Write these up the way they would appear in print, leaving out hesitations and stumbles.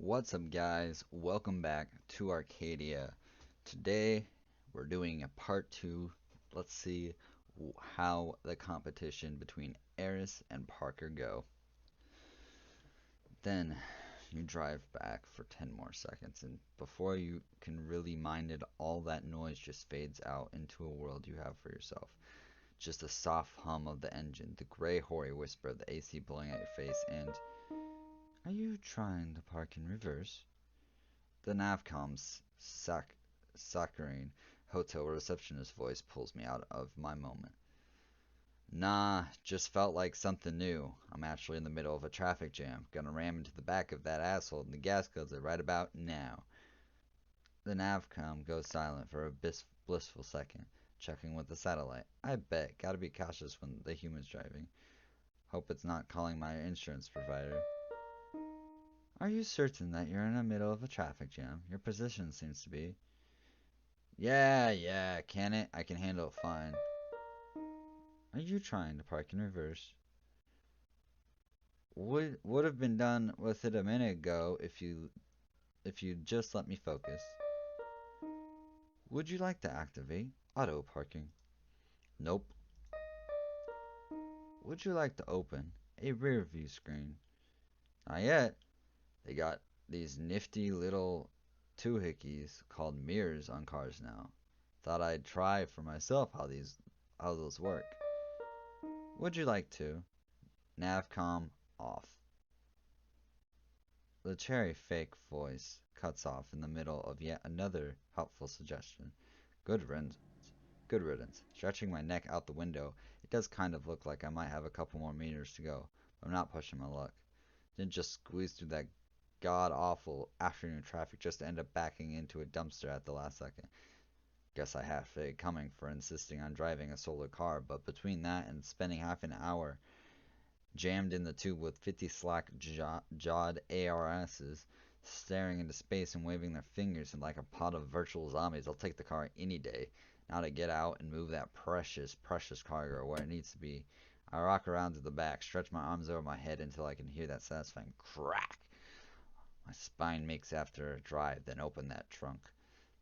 What's up, guys? Welcome back to Arcadia. Today we're doing a part two. Let's see how the competition between Eris and Parker go. Then you drive back for 10 more seconds, and before you can really mind it, all that noise just fades out into a world you have for yourself. Just a soft hum of the engine, the gray hoary whisper of the AC blowing at your face, and are you trying to park in reverse? The Navcom's saccharine hotel receptionist voice pulls me out of my moment. Nah, just felt like something new. I'm actually in the middle of a traffic jam. Gonna ram into the back of that asshole in the gas guzzler right about now. The Navcom goes silent for a blissful second, checking with the satellite. I bet. Gotta be cautious when the human's driving. Hope it's not calling my insurance provider. Are you certain that you're in the middle of a traffic jam? Your position seems to be. Yeah, can it? I can handle it fine. Are you trying to park in reverse? Would have been done with it a minute ago if you just let me focus. Would you like to activate auto parking? Nope. Would you like to open a rear view screen? Not yet. They got these nifty little two-hickeys called mirrors on cars now. Thought I'd try for myself how those work. Would you like to? Navcom off. The cherry fake voice cuts off in the middle of yet another helpful suggestion. Good riddance. Good riddance. Stretching my neck out the window, it does kind of look like I might have a couple more meters to go, but I'm not pushing my luck. Didn't just squeeze through that god awful afternoon traffic just to end up backing into a dumpster at the last second. Guess I half it coming for insisting on driving a solar car, but between that and spending half an hour jammed in the tube with 50 slack-jawed ARSs staring into space and waving their fingers like a pot of virtual zombies, I'll take the car any day. Now to get out and move that precious cargo where it needs to be. I rock around to the back, stretch my arms over my head until I can hear that satisfying crack. My spine makes after a drive, then open that trunk.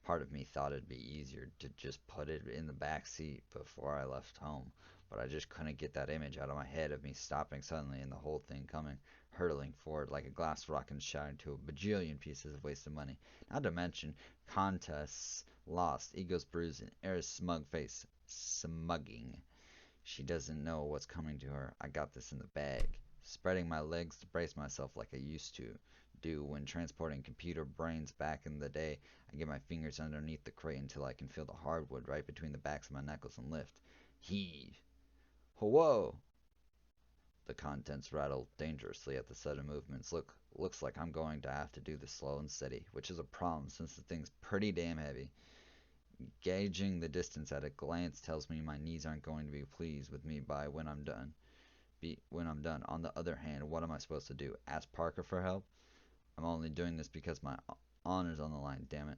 Part of me thought it'd be easier to just put it in the back seat before I left home, but I just couldn't get that image out of my head of me stopping suddenly and the whole thing coming hurtling forward like a glass rock and shattered to a bajillion pieces of wasted money. Not to mention contests lost, egos bruised, and Era's smug face smugging. She doesn't know what's coming to her. I got this in the bag. Spreading my legs to brace myself like I used to do when transporting computer brains back in the day, I get my fingers underneath the crate until I can feel the hardwood right between the backs of my knuckles and lift. Heave. Whoa! The contents rattle dangerously at the sudden movements. Looks like I'm going to have to do this slow and steady, which is a problem since the thing's pretty damn heavy. Gauging the distance at a glance tells me my knees aren't going to be pleased with me by when I'm done. On the other hand, what am I supposed to do? Ask Parker for help? I'm only doing this because my honor's on the line, damn it.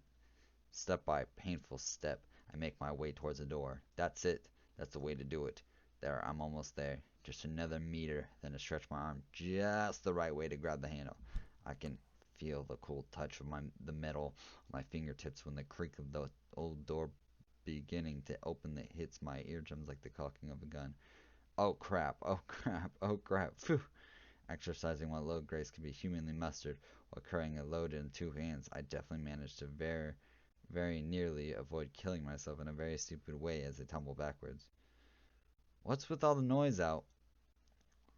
Step by painful step, I make my way towards the door. That's it. That's the way to do it. There, I'm almost there. Just another meter, then to stretch my arm just the right way to grab the handle. I can feel the cool touch of the metal on my fingertips when the creak of the old door beginning to open that hits my eardrums like the cocking of a gun. Oh crap, oh crap, oh crap, phew. Exercising what low grace can be humanly mustered while carrying a load in two hands, I definitely managed to very nearly avoid killing myself in a very stupid way as I tumble backwards. What's with all the noise out?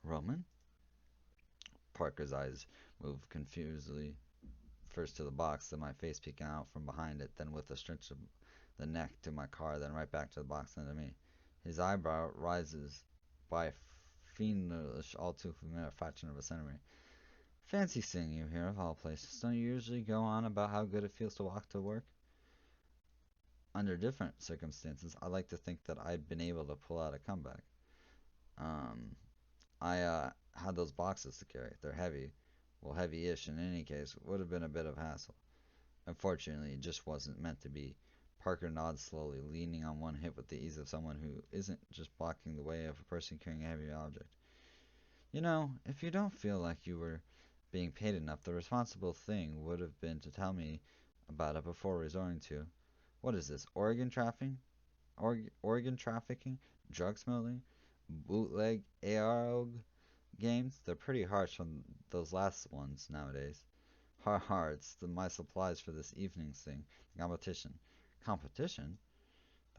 Roman? Parker's eyes move confusedly, first to the box, then my face peeking out from behind it, then with a stretch of the neck to my car, then right back to the box under me. His eyebrow rises by a fiendish, all too familiar fraction of a centimeter. Fancy seeing you here, of all places. Don't you usually go on about how good it feels to walk to work? Under different circumstances, I like to think that I'd been able to pull out a comeback. Um, I had those boxes to carry. They're heavy. Well, heavy-ish in any case. Would have been a bit of hassle. Unfortunately, it just wasn't meant to be. Parker nods slowly, leaning on one hip with the ease of someone who isn't just blocking the way of a person carrying a heavy object. You know, if you don't feel like you were Being paid enough, the responsible thing would have been to tell me about it before resorting to, what is this, organ trafficking, drug smuggling, bootleg AROG games? They're pretty harsh on those last ones nowadays. Ha ha, it's my supplies for this evening's thing. Competition. Competition?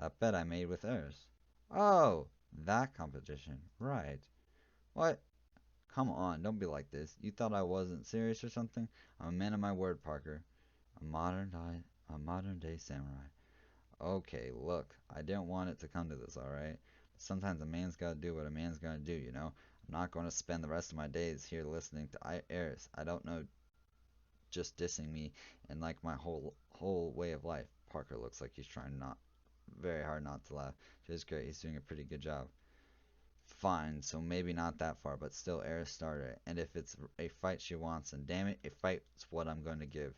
That bet I made with Eris. Oh, that competition. Right. What? Come on, don't be like this. You thought I wasn't serious or something? I'm a man of my word, Parker. A modern day samurai. Okay, look, I didn't want it to come to this, alright? Sometimes a man's gotta do what a man's gonna do, you know? I'm not gonna spend the rest of my days here listening to Eris. I don't know, just dissing me and like my whole way of life. Parker looks like he's trying not very hard not to laugh. Which is great. He's doing a pretty good job. Fine, so maybe not that far, but still Eris started it. And if it's a fight she wants, and damn it, a fight's what I'm going to give.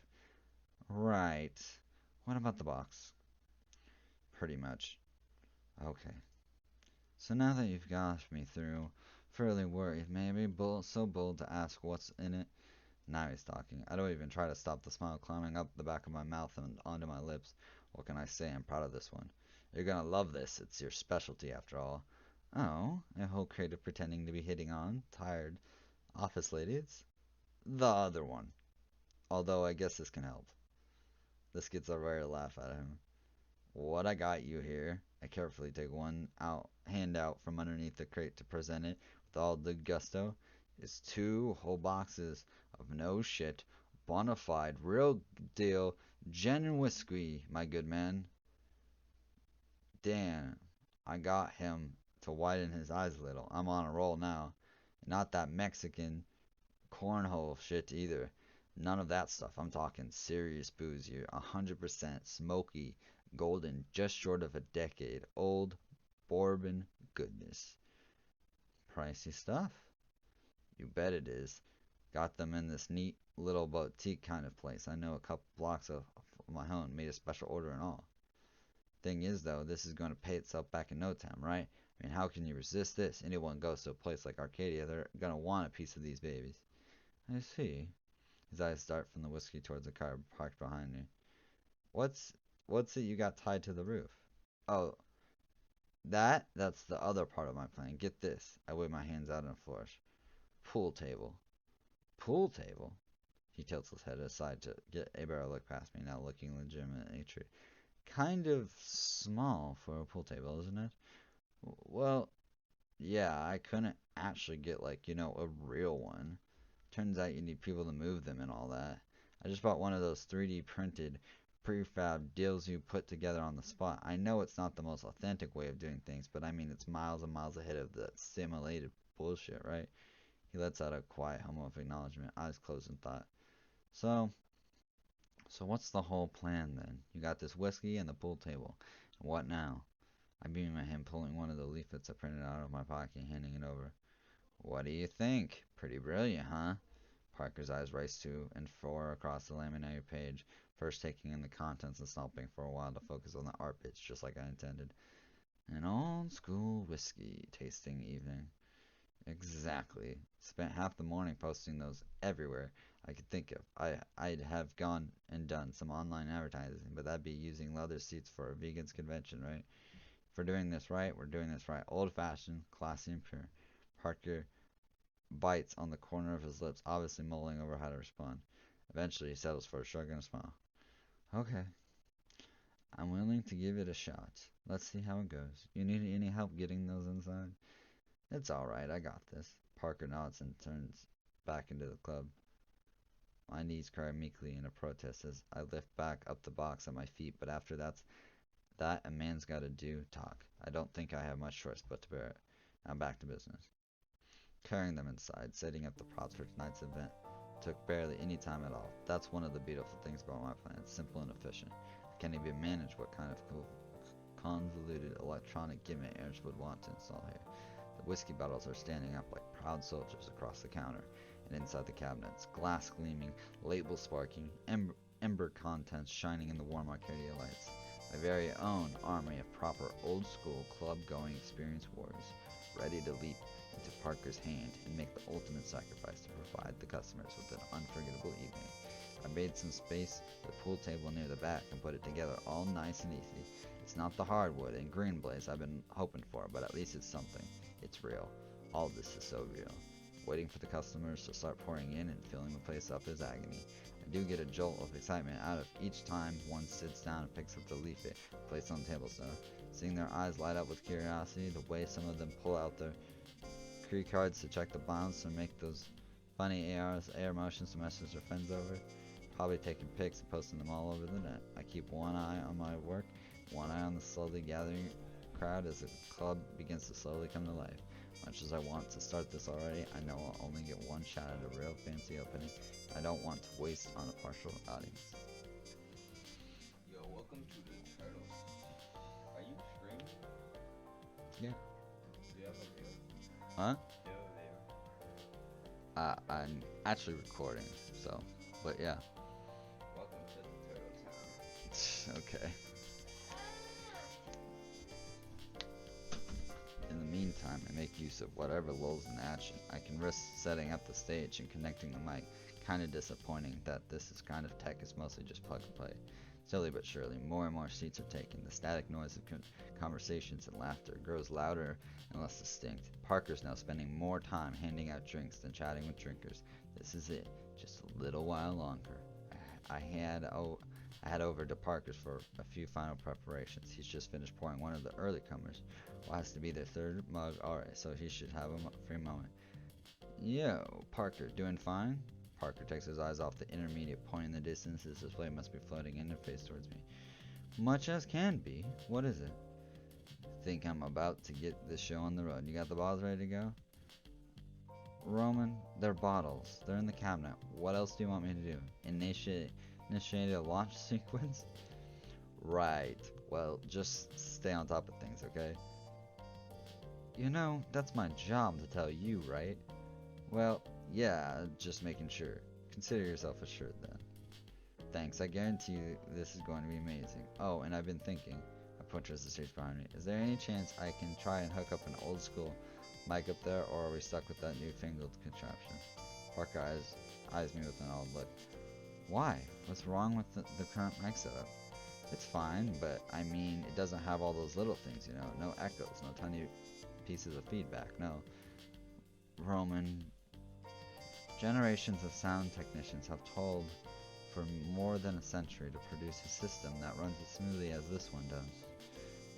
Right. What about the box? Pretty much. Okay. So now that you've got me through, fairly worried, maybe, so bold to ask what's in it. Now he's talking. I don't even try to stop the smile climbing up the back of my mouth and onto my lips. What can I say? I'm proud of this one. You're gonna love this. It's your specialty, after all. Oh, a whole crate of pretending to be hitting on tired office ladies? The other one. Although I guess this can help. This gets a rare laugh out of him. What I got you here. I carefully take hand out from underneath the crate to present it with all the gusto. Is 2 whole boxes of no shit, bona fide, real deal, genuine whiskey, my good man. Damn, I got him to widen his eyes a little. I'm on a roll now. Not that Mexican cornhole shit either. None of that stuff. I'm talking serious booze here. 100% smoky, golden, just short of a decade old bourbon goodness. Pricey stuff? You bet it is. Got them in this neat little boutique kind of place. I know a couple blocks of my own. Made a special order and all. Thing is, though, this is going to pay itself back in no time, right? I mean, how can you resist this? Anyone goes to a place like Arcadia, they're going to want a piece of these babies. I see. His eyes dart from the whiskey towards the car parked behind me. What's what's it you got tied to the roof? Oh, that's the other part of my plan. Get this. I wave my hands out in a flourish. Pool table. Pool table? He tilts his head aside to get a better look past me, now looking legitimately true. Kind of small for a pool table, isn't it? Well, yeah, I couldn't actually get, like, a real one. Turns out you need people to move them and all that. I just bought one of those 3D printed prefab deals you put together on the spot. I know it's not the most authentic way of doing things, but I mean it's miles and miles ahead of the simulated bullshit, right? He lets out a quiet hum of acknowledgement, eyes closed in thought. So, so what's the whole plan then? You got this whiskey and the pool table. What now? I beam at him, pulling one of the leaflets I printed out of my pocket and handing it over. What do you think? Pretty brilliant, huh? Parker's eyes raced to and fro across the laminated page, first taking in the contents and stopping for a while to focus on the art bits, just like I intended. An old school whiskey tasting evening. Exactly. Spent half the morning posting those everywhere I could think of. I'd have gone and done some online advertising, but that'd be using leather seats for a vegans convention, right? If we're doing this right, we're doing this right. Old fashioned, classy and pure. Parker bites on the corner of his lips, obviously mulling over how to respond. Eventually, he settles for a shrug and a smile. Okay, I'm willing to give it a shot. Let's see how it goes. You need any help getting those inside? It's alright, I got this. Parker nods and turns back into the club. My knees cry meekly in a protest as I lift back up the box at my feet, but after that a man's gotta do talk. I don't think I have much choice but to bear it. Now back to business. Carrying them inside, setting up the props for tonight's event, took barely any time at all. That's one of the beautiful things about my plan. It's simple and efficient. I can't even manage what kind of convoluted electronic gimmick Ernst would want to install here. The whiskey bottles are standing up like proud soldiers across the counter and inside the cabinets, glass gleaming, labels sparking, ember contents shining in the warm Arcadia lights. My very own army of proper old-school club-going experienced warriors, ready to leap into Parker's hand and make the ultimate sacrifice to provide the customers with an unforgettable evening. I made some space for the pool table near the back and put it together all nice and easy. It's not the hardwood and green blaze I've been hoping for, but at least it's something. It's real. All this is so real. Waiting for the customers to start pouring in and filling the place up is agony. I do get a jolt of excitement out of each time one sits down and picks up the leaflet placed on the table, so seeing their eyes light up with curiosity, the way some of them pull out their key cards to check the balance or make those funny AR motions to message their friends over, probably taking pics and posting them all over the net. I keep one eye on my work, one eye on the slowly gathering crowd as the club begins to slowly come to life. Much as I want to start this already, I know I'll only get one shot at a real fancy opening. I don't want to waste on a partial audience. Yo, welcome to the Turtles. Are you streaming? Yeah. Do you have a video? Huh? Do you have a video? I'm actually recording, so, but yeah. Welcome to the Turtle Town. Okay. In the meantime, I make use of whatever lulls in action. I can risk setting up the stage and connecting the mic. Kinda disappointing that this is kind of tech is mostly just plug and play. Slowly but surely, more and more seats are taken. The static noise of conversations and laughter grows louder and less distinct. Parker's now spending more time handing out drinks than chatting with drinkers. This is it. Just a little while longer. I head over to Parker's for a few final preparations. He's just finished pouring one of the early comers. Well, has to be their third mug alright, so he should have a free moment. Yo, Parker, doing fine? Parker takes his eyes off the intermediate point in the distance. His display must be floating in and face towards me. Much as can be. What is it? Think I'm about to get this show on the road. You got the bottles ready to go? Roman, they're bottles. They're in the cabinet. What else do you want me to do? Initiate a launch sequence? Right. Well, just stay on top of things, okay? You know, that's my job to tell you, right? Well, yeah, just making sure. Consider yourself assured then. Thanks, I guarantee you this is going to be amazing. Oh, and I've been thinking, I point towards the stage behind me, is there any chance I can try and hook up an old school mic up there, or are we stuck with that newfangled contraption? Parker eyes me with an odd look. Why? What's wrong with the current mic setup? It's fine, but I mean, it doesn't have all those little things, you know, no echoes, no tiny pieces of feedback, no. Roman, generations of sound technicians have toiled for more than a century to produce a system that runs as smoothly as this one does.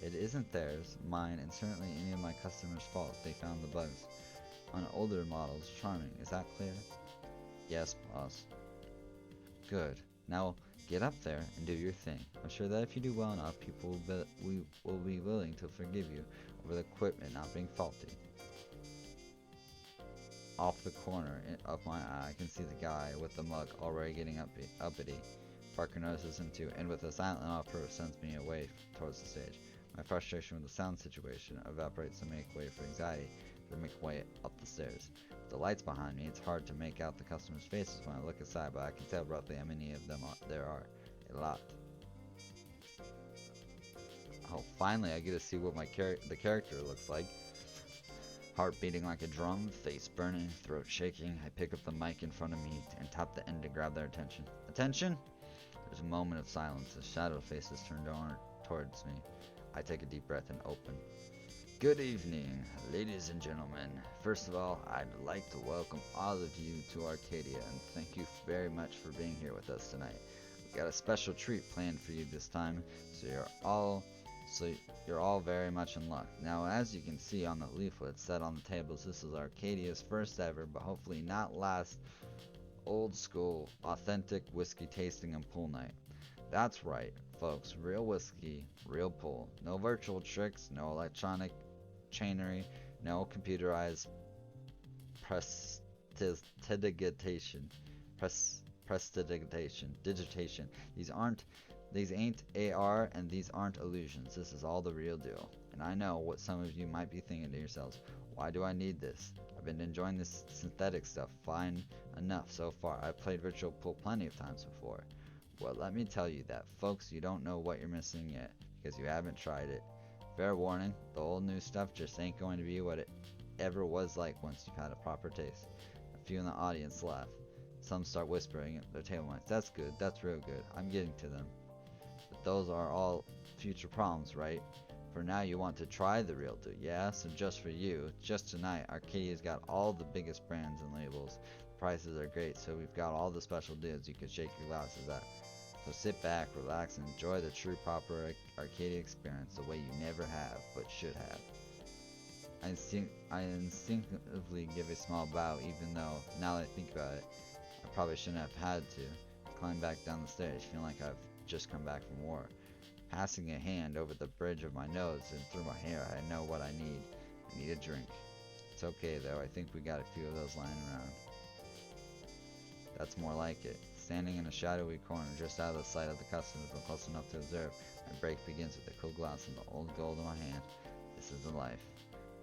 It isn't theirs, mine, and certainly any of my customers' fault if they found the bugs. On older models, charming, is that clear? Yes, boss. Good. Now, get up there and do your thing. I'm sure that if you do well enough, people will be willing to forgive you over the equipment not being faulty. Off the corner of my eye, I can see the guy with the mug already getting uppity. Parker notices him too, and with a silent offer sends me away towards the stage. My frustration with the sound situation evaporates to make way for anxiety to make way up the stairs. With the lights behind me, it's hard to make out the customers' faces when I look aside, but I can tell roughly how many of them there are. A lot. Oh, finally I get to see what the character looks like. Heart beating like a drum, face burning, throat shaking, I pick up the mic in front of me and tap the end to grab their attention. Attention? There's a moment of silence as shadow faces turn towards me. I take a deep breath and open. Good evening, ladies and gentlemen. First of all, I'd like to welcome all of you to Arcadia and thank you very much for being here with us tonight. We've got a special treat planned for you this time, so you're all very much in luck. Now, as you can see on the leaflet set on the tables, this is Arcadia's first ever, but hopefully not last, old school, authentic whiskey tasting and pool night. That's right, folks, real whiskey, real pool. No virtual tricks, no electronic chainery, no computerized digitation. These ain't AR and these aren't illusions. This is all the real deal. And I know what some of you might be thinking to yourselves. Why do I need this? I've been enjoying this synthetic stuff fine enough so far. I've played virtual pool plenty of times before. Well, let me tell you that, folks, you don't know what you're missing yet because you haven't tried it. Fair warning, the old new stuff just ain't going to be what ever was like once you've had a proper taste. A few in the audience laugh. Some start whispering at their table mates. That's good, that's real good. I'm getting to them. But those are all future problems, right? For now, you want to try the real deal, yeah? So just for you, just tonight, Arcadia's got all the biggest brands and labels. The prices are great, so we've got all the special deals you can shake your glasses at. So sit back, relax, and enjoy the true proper Arcadia experience the way you never have, but should have. I instinctively give a small bow, even though, now that I think about it, I probably shouldn't have had to. Climb back down the stairs, feeling like I've just come back from war. Passing a hand over the bridge of my nose and through my hair, I know what I need. I need a drink. It's okay though, I think we got a few of those lying around. That's more like it. Standing in a shadowy corner just out of the sight of the customers but close enough to observe, my break begins with a cool glass and the old gold in my hand. This is the life.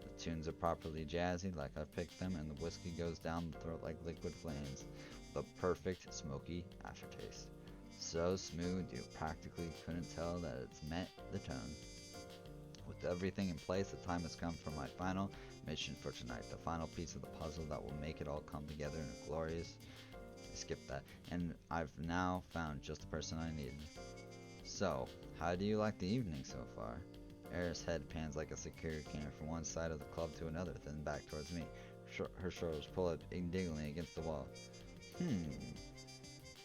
The tunes are properly jazzy like I've picked them, and the whiskey goes down the throat like liquid flames. The perfect smoky aftertaste. So smooth you practically couldn't tell that it's met the tone. With everything in place, the time has come for my final mission for tonight. The final piece of the puzzle that will make it all come together in a glorious... Skip that. And I've now found just the person I needed. So, how do you like the evening so far? Eris' head pans like a security camera from one side of the club to another, then back towards me. Her shoulders pull up indignantly against the wall.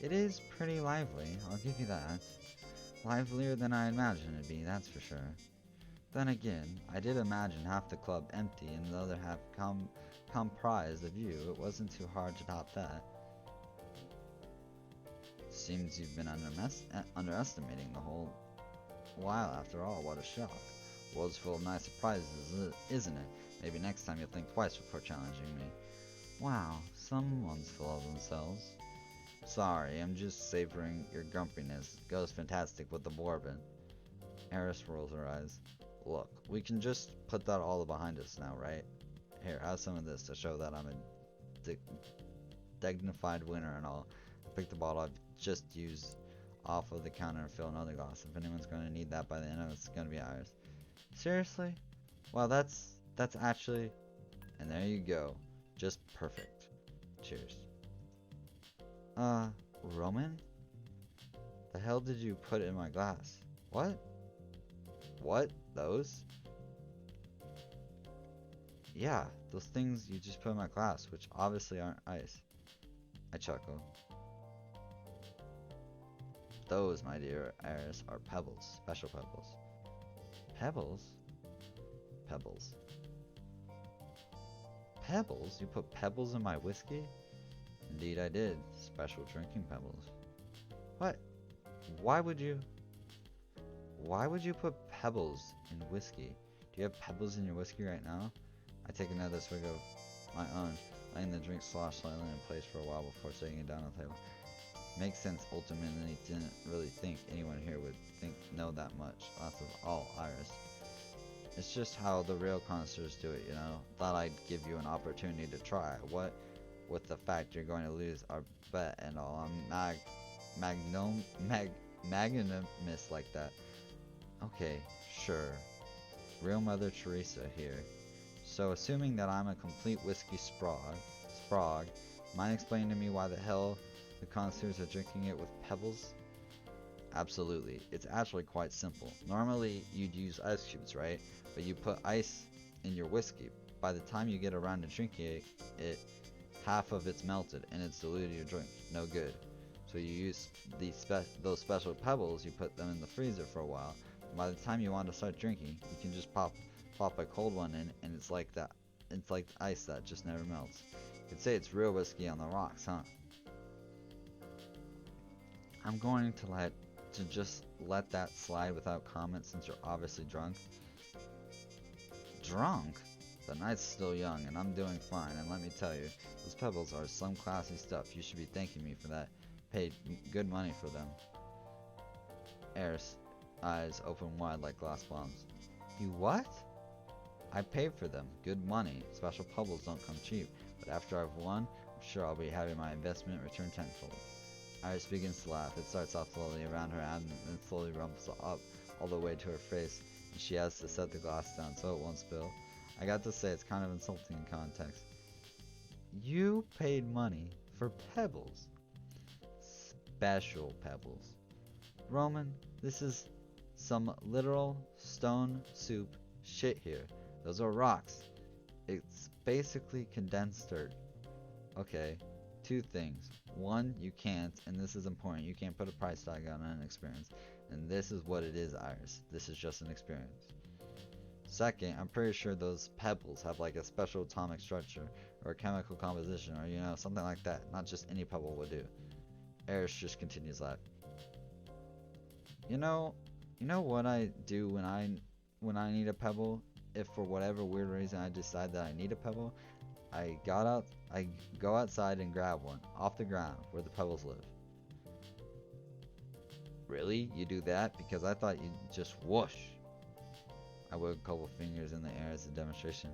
It is pretty lively, I'll give you that. Livelier than I imagined it'd be, that's for sure. Then again, I did imagine half the club empty and the other half comprised of you. It wasn't too hard to top that. Seems you've been underestimating the whole while after all. What a shock. The world's full of nice surprises, isn't it? Maybe next time you'll think twice before challenging me. Wow, someone's full of themselves. Sorry, I'm just savoring your grumpiness. It goes fantastic with the bourbon. Eris rolls her eyes. Look, we can just put that all behind us now, right? Here, have some of this to show that I'm a dignified winner and all. I picked the bottle I've just used off of the counter and fill another glass. If anyone's going to need that by the end of it, it's going to be ours. Seriously? Well, that's actually... And there you go. Just perfect. Cheers. Roman? The hell did you put in my glass? What? What? Those? Yeah, those things you just put in my glass, which obviously aren't ice. I chuckle. Those, my dear Eris, are pebbles. Special pebbles. Pebbles? Pebbles. Pebbles? You put pebbles in my whiskey? Indeed I did. Special drinking pebbles. What? Why would you put pebbles in whiskey? Do you have pebbles in your whiskey right now? I take another swig of my own, letting the drink slosh slightly in place for a while before setting it down on the table. Makes sense. Ultimately, didn't really think anyone here would know that much. Lots of Iris. It's just how the real connoisseurs do it, you know. Thought I'd give you an opportunity to try. What with the fact you're going to lose our bet and all. I'm magnanimous like that. Okay, sure. Real Mother Teresa here. So assuming that I'm a complete whiskey sprog, mind explaining to me why the hell the connoisseurs are drinking it with pebbles? Absolutely. It's actually quite simple. Normally you'd use ice cubes, right? But you put ice in your whiskey. By the time you get around to drinking it, half of it's melted and it's diluted your drink. No good. So you use those special pebbles, you put them in the freezer for a while. By the time you want to start drinking, you can just pop a cold one in, and it's like that. It's like ice that just never melts. You could say it's real whiskey on the rocks, huh? I'm going to just let that slide without comment since you're obviously drunk. Drunk? The night's still young and I'm doing fine, and let me tell you, those pebbles are some classy stuff. You should be thanking me for that. Paid good money for them. Eris' eyes open wide like glass bombs. You what? I paid for them. Good money. Special pebbles don't come cheap, but after I've won, I'm sure I'll be having my investment returned tenfold. Iris begins to laugh. It starts off slowly around her abdomen and slowly rumbles up all the way to her face, and she has to set the glass down so it won't spill. I got to say, it's kind of insulting in context. You paid money for pebbles. Special pebbles. Roman, this is some literal stone soup shit here. Those are rocks. It's basically condensed dirt. Okay, two things. One, you can't, and this is important, you can't put a price tag on an experience. And this is what it is, Iris. This is just an experience. Second, I'm pretty sure those pebbles have like a special atomic structure or a chemical composition or, you know, something like that. Not just any pebble would do. Eris just continues laughing. You know what I do when I need a pebble? If for whatever weird reason I decide that I need a pebble, I go outside and grab one off the ground where the pebbles live. Really? You do that? Because I thought you'd just whoosh. I wiggle a couple fingers in the air as a demonstration.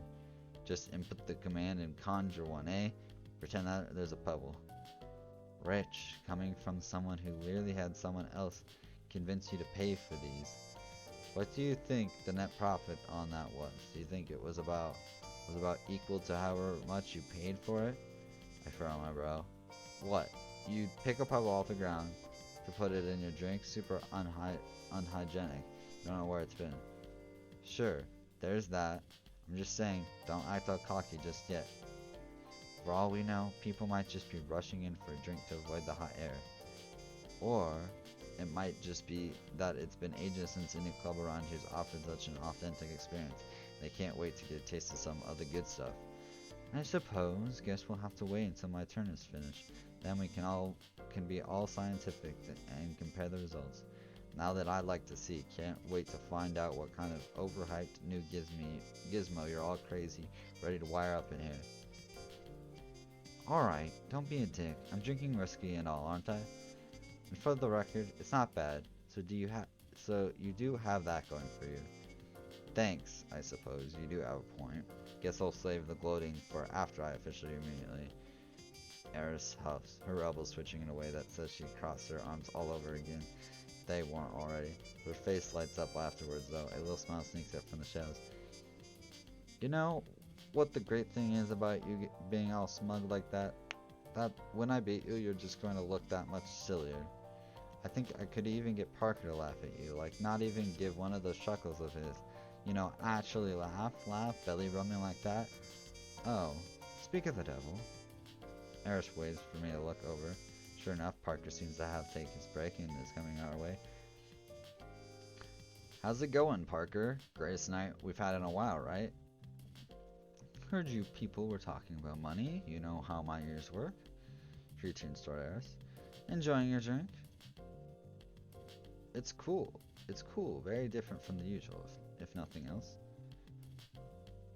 Just input the command and conjure one, eh? Pretend that there's a pebble. Rich, coming from someone who literally had someone else convince you to pay for these. What do you think the net profit on that was? Do you think it was about equal to however much you paid for it? I frown my brow. What? You'd pick a pebble off the ground to put it in your drink? Super unhygienic. You don't know where it's been. Sure, there's that. I'm just saying, don't act all cocky just yet. For all we know, people might just be rushing in for a drink to avoid the hot air. Or it might just be that it's been ages since any club around here's offered such an authentic experience. They can't wait to get a taste of some of the good stuff. I suppose, guess we'll have to wait until my turn is finished. Then we can be all scientific and compare the results. Now that I'd like to see, can't wait to find out what kind of overhyped new gizmo you're all crazy, ready to wire up in here. Alright, don't be a dick. I'm drinking whiskey and all, aren't I? And for the record, it's not bad. So you do have that going for you. Thanks, I suppose. You do have a point. Guess I'll save the gloating for after I officially immediately. Eris huffs, her elbows twitching in a way that says she crossed her arms all over again. They weren't already. Her face lights up afterwards, though. A little smile sneaks up from the shadows. You know what the great thing is about you being all smug like that? That when I beat you, you're just going to look that much sillier. I think I could even get Parker to laugh at you, like not even give one of those chuckles of his. You know, actually laugh, belly rubbing like that. Oh, speak of the devil. Eris waits for me to look over. Sure enough, Parker seems to have taken his break and is coming our way. How's it going, Parker? Greatest night we've had in a while, right? Heard you people were talking about money. You know how my ears work. Preteen story, Eris. Enjoying your drink? It's cool. It's cool. Very different from the usual, if nothing else.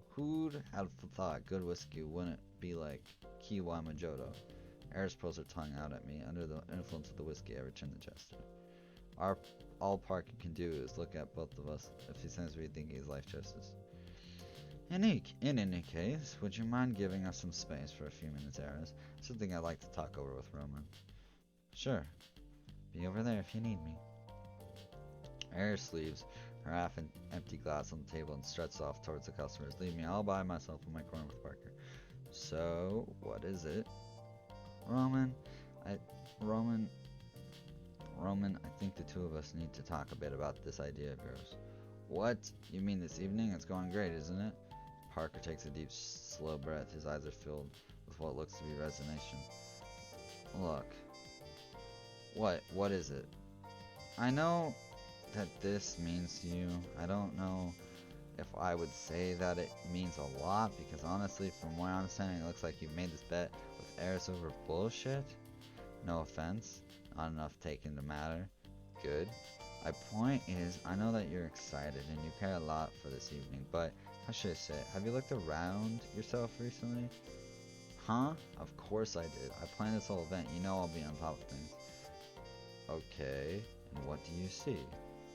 Who'd have thought good whiskey wouldn't be like Kiwa Majodo? Eris pulls her tongue out at me. Under the influence of the whiskey, I return the gesture. All Parker can do is look at both of us if he sends rethinking his life choices. In any case, would you mind giving us some space for a few minutes, Eris? Something I'd like to talk over with Roman. Sure. Be over there if you need me. Eris leaves her half-empty glass on the table and struts off towards the customers, leaving me all by myself in my corner with Parker. So, what is it? Roman, I think the two of us need to talk a bit about this idea of yours. What? You mean this evening? It's going great, isn't it? Parker takes a deep, slow breath. His eyes are filled with what looks to be resignation. Look. What is it? I know that this means to you. I don't know if I would say that it means a lot, because honestly, from where I'm standing, it looks like you've made this bet with Eris over bullshit. No offense. Not enough taken to matter. Good. My point is, I know that you're excited and you care a lot for this evening, but how should I say it? Have you looked around yourself recently? Huh? Of course I did. I planned this whole event. You know I'll be on top of things. Okay. And what do you see?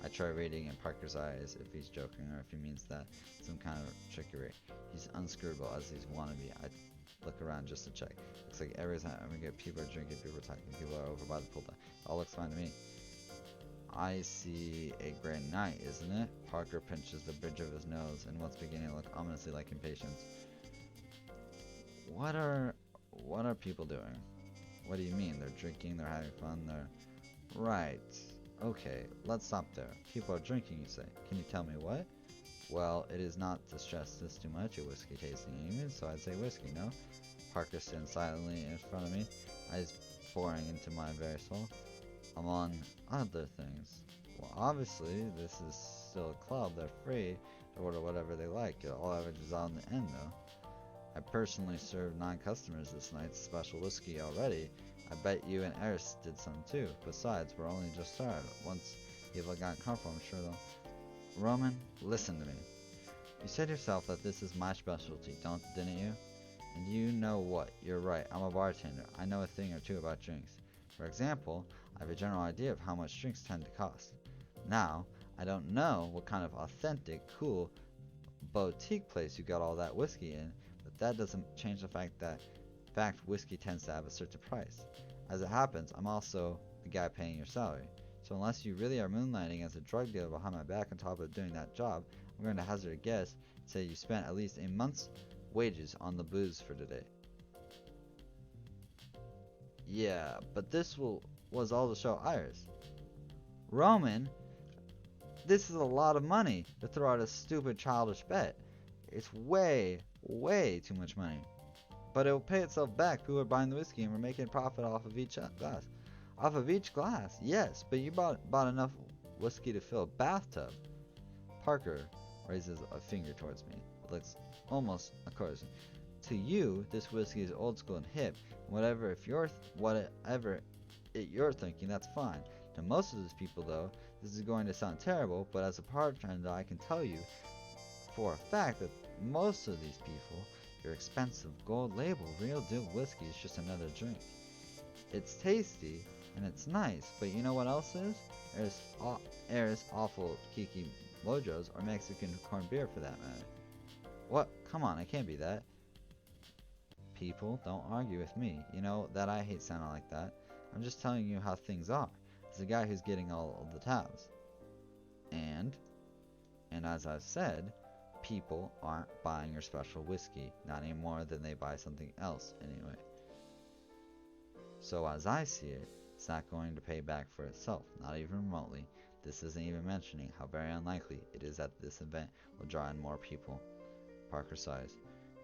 I try reading in Parker's eyes if he's joking or if he means that some kind of trickery. He's unscrutable as he's wannabe. I look around just to check. Looks like every time we get people are drinking, people are talking, people are over by the pool. It all looks fine to me. I see a great night, isn't it? Parker pinches the bridge of his nose in what's beginning to look ominously like impatience. What are what are people doing? What do you mean? They're drinking, they're having fun, they're right. Okay, let's stop there. People are drinking, you say. Can you tell me what? Well, it is not to stress this too much, a whiskey tasting evening, so I'd say whiskey, no? Parker stands silently in front of me, eyes boring into my very soul. Among other things. Well, obviously, this is still a club. They're free to order whatever they like. It all averages out in the end, though. I personally served 9 customers this night's special whiskey already. I bet you and Eris did some too. Besides, we're only just started. Once people got comfortable, I'm sure they'll... Roman, listen to me. You said yourself that this is my specialty, didn't you? And you know what? You're right. I'm a bartender. I know a thing or two about drinks. For example, I have a general idea of how much drinks tend to cost. Now, I don't know what kind of authentic, cool, boutique place you got all that whiskey in, but that doesn't change the fact whiskey tends to have a certain price. As it happens, I'm also the guy paying your salary. So unless you really are moonlighting as a drug dealer behind my back on top of doing that job, I'm going to hazard a guess and say you spent at least a month's wages on the booze for today. Yeah, but was all to show Iris. Roman, this is a lot of money to throw at a stupid childish bet. It's way, way too much money. But it will pay itself back. People are buying the whiskey and we're making a profit off of each glass. Off of each glass, yes, but you bought enough whiskey to fill a bathtub. Parker raises a finger towards me. It looks almost, of course. To you, this whiskey is old school and hip. Whatever you're thinking, that's fine. To most of these people, though, this is going to sound terrible, but as a bartender, I can tell you for a fact that most of these people, your expensive gold label real deal whiskey is just another drink. It's tasty and it's nice, but you know what else is? There's awful Kiki Mojos or Mexican corned beer for that matter. What? Come on, it can't be that. People, don't argue with me. You know that I hate sounding like that. I'm just telling you how things are. As a guy who's getting all of the tabs. And as I've said, people aren't buying your special whiskey, not any more than they buy something else anyway. So as I see it, it's not going to pay back for itself, not even remotely. This isn't even mentioning how very unlikely it is that this event will draw in more people. Parker sighs.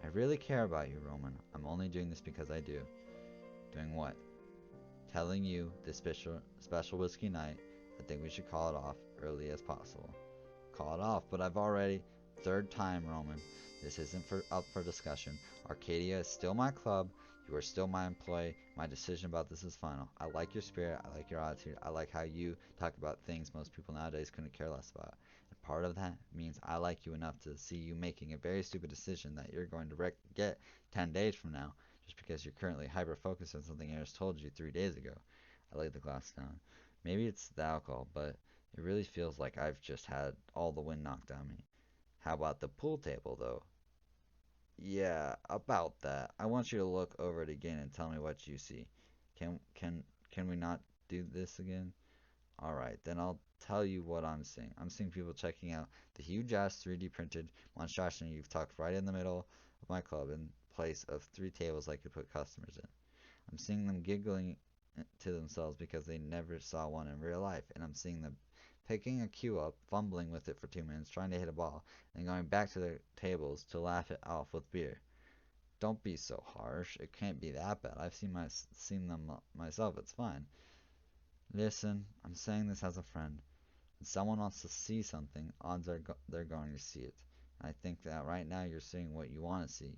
I really care about you, Roman. I'm only doing this because I do. Doing what? Telling you this special whiskey night. I think we should call it off early as possible. Call it off, but I've already... Third time, Roman. This isn't up for discussion. Arcadia is still my club. You are still my employee. My decision about this is final. I like your spirit. I like your attitude. I like how you talk about things most people nowadays couldn't care less about. And part of that means I like you enough to see you making a very stupid decision that you're going to get 10 days from now just because you're currently hyper-focused on something Eris told you 3 days ago. I laid the glass down. Maybe it's the alcohol, but it really feels like I've just had all the wind knocked out of me. How about the pool table, though? Yeah, about that. I want you to look over it again and tell me what you see. Can we not do this again? All right, then I'll tell you what I'm seeing. I'm seeing people checking out the huge ass 3D printed monstrosity you've tucked right in the middle of my club in place of 3 tables I could put customers in. I'm seeing them giggling to themselves because they never saw one in real life, and I'm seeing them picking a cue up, fumbling with it for 2 minutes, trying to hit a ball, and going back to their tables to laugh it off with beer. Don't be so harsh. It can't be that bad. I've seen them myself. It's fine. Listen, I'm saying this as a friend. When someone wants to see something, odds are they're going to see it. And I think that right now you're seeing what you want to see.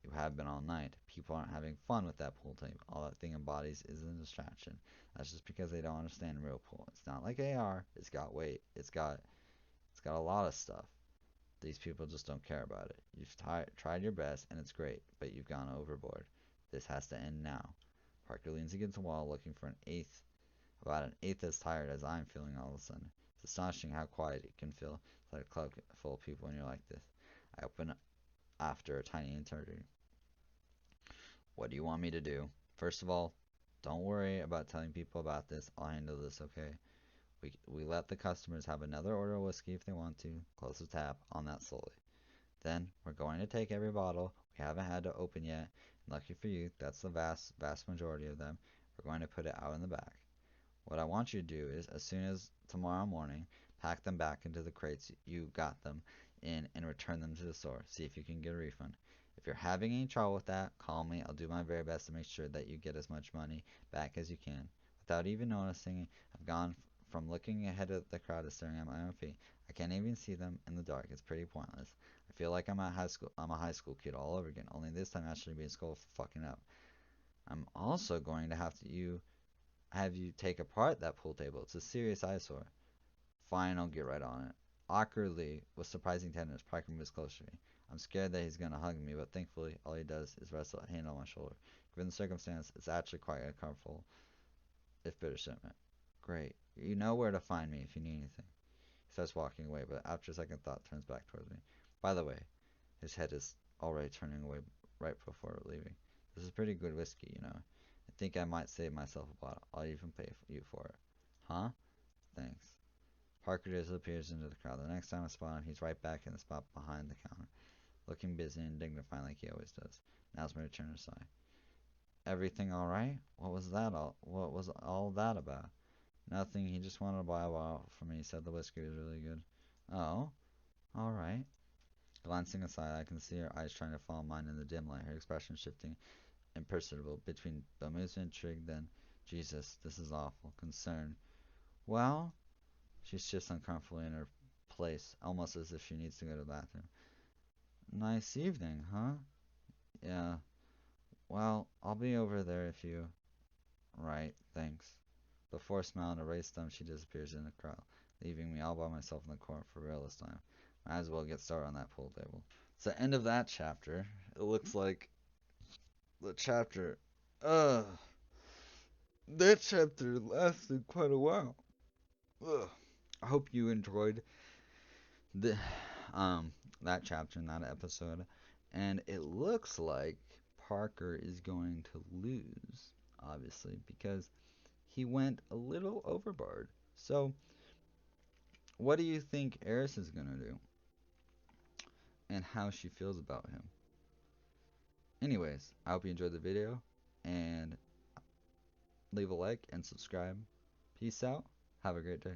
You have been all night. People aren't having fun with that pool table. All that thing embodies is a distraction. That's just because they don't understand real pool. It's not like AR. It's got weight. It's got a lot of stuff. These people just don't care about it. You've tried your best and it's great, but you've gone overboard. This has to end now. Parker leans against the wall, looking for about an eighth as tired as I'm feeling all of a sudden. It's astonishing how quiet it can feel inside a club full of people when you're like this. I open after a tiny interview. What do you want me to do? First of all, don't worry about telling people about this. I'll handle this, okay? We let the customers have another order of whiskey if they want to, close the tap on that solely. Then we're going to take every bottle we haven't had to open yet, and lucky for you, that's the vast majority of them. We're going to put it out in the back. What I want you to do is, as soon as tomorrow morning, pack them back into the crates you got them in and return them to the store. See if you can get a refund. If you're having any trouble with that, call me. I'll do my very best to make sure that you get as much money back as you can. Without even noticing, I've gone from looking ahead at the crowd to staring at my own feet. I can't even see them in the dark. It's pretty pointless. I feel like I'm at high school. I'm a high school kid all over again. Only this time actually being scolded for fucking up. I'm also going to have you take apart that pool table. It's a serious eyesore. Fine, I'll get right on it. Awkwardly, with surprising tenderness, Parker moves closer to me. I'm scared that he's gonna hug me, but thankfully, all he does is rest a hand on my shoulder. Given the circumstance, it's actually quite a comfortable, if bitter sentiment. Great. You know where to find me if you need anything. He starts walking away, but after a second thought, turns back towards me. By the way, his head is already turning away right before leaving. This is pretty good whiskey, you know. I think I might save myself a bottle. I'll even pay you for it. Huh? Thanks. Parker disappears into the crowd. The next time I spot him, he's right back in the spot behind the counter, looking busy and dignified like he always does. Now's my turn to sigh. Everything all right? What was all that about? Nothing. He just wanted to buy a bottle for me. He said the whiskey was really good. Oh, all right. Glancing aside, I can see her eyes trying to follow mine in the dim light, her expression shifting imperceptible between bemusement, intrigue, then, Jesus, this is awful, concern. Well, she shifts uncomfortably in her place, almost as if she needs to go to the bathroom. Nice evening, huh? Yeah. Well, I'll be over there if you. Right, thanks. Before a smile and a raised thumb, she disappears in the crowd, leaving me all by myself in the corner for real this time. Might as well get started on that pool table. It's the end of that chapter. It looks like the chapter. Ugh. That chapter lasted quite a while. Ugh. I hope you enjoyed the that chapter in that episode. And it looks like Parker is going to lose, obviously, because he went a little overboard. So, what do you think Eris is gonna do? And how she feels about him? Anyways, I hope you enjoyed the video and leave a like and subscribe. Peace out. Have a great day.